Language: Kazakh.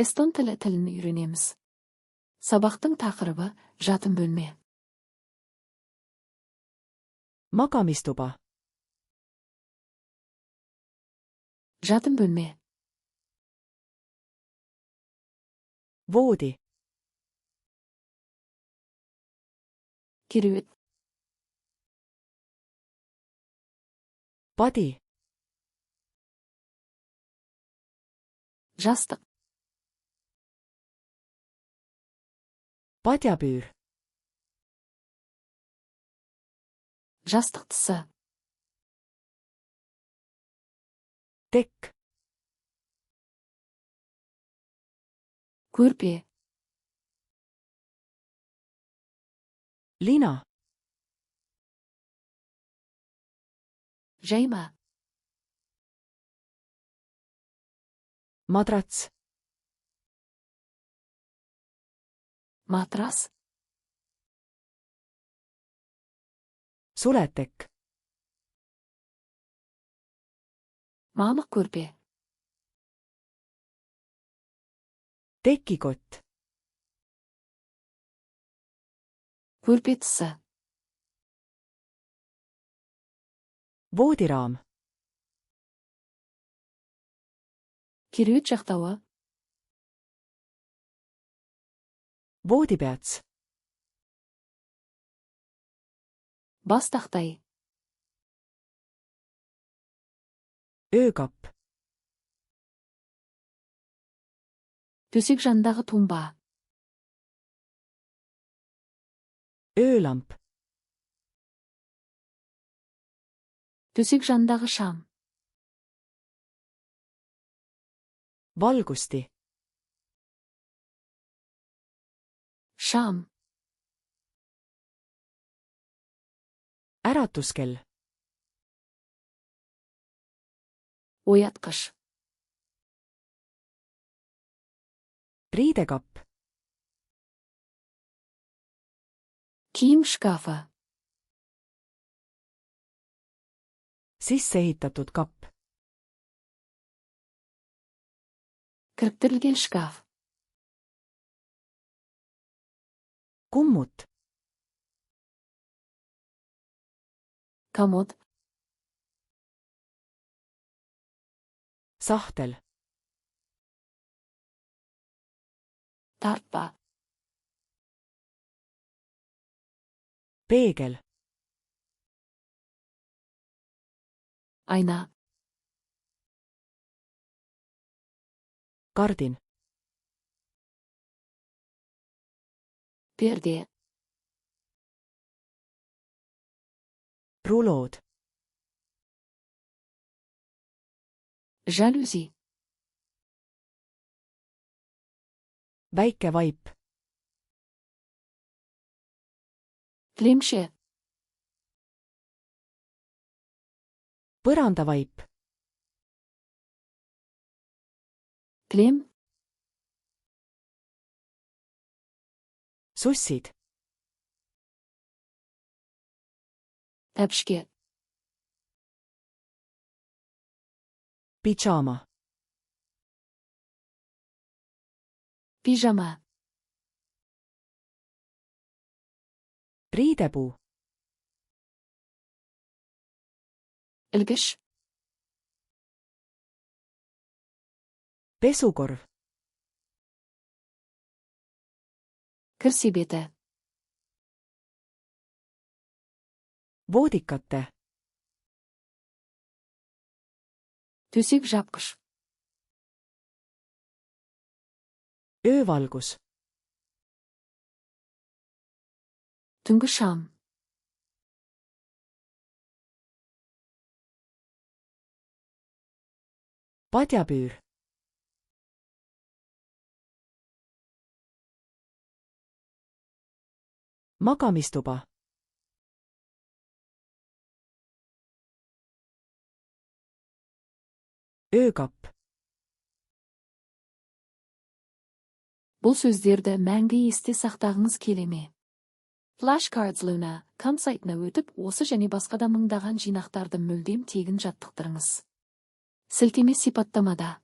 Эстон тілін үйренеміз. Сабақтың тақырыбы жатын бөлме. Magamistuba. Жатын бөлме. Voodi. Кереует. Padi. Жастық. Padjapüür. Жастықтысы. Tekk. Көрпе. Lina. Жайма. Madrats. Матрас. Suletekk. Мамық көрпе. Tekikott. Көрпе тысы. Voodiraam. Кереует жақтауы. Voodipeats. Бас тақтай. Öökapp. Төсек жандағы тумба. Öölamp. Төсек жандағы шам. Valgusti. Шам. Äratuskell. Оятқыш. Riidekapp. Киім шкафы. Sisseehitatud kapp. Кіріктірілген шкаф. Kummut. Комод. Sahtel. Тартпа. Peegel. Айна. Kardin. Перде. Rulood. Жалюзи. Väike vaip. Кілемше. Põrandavaip. Кілем. Sussid. Тәпішке. Pidžaama. Пижама. Riidepuu. Ілгіш. Pesukorv. Кір себеті. Voodikate. Төсек жапқыш. Öövalgus. Түнгі шам. Padjapüür. Magamistuba. Öökapp. Бұл сөздерді мәңгі есте сақтағыңыз келе ме? Flashcards Luna.com сайтына өтіп, осы және басқа да мыңдаған жинақтарды мүлдем тегін жаттықтырыңыз. Сілтеме сипаттамада.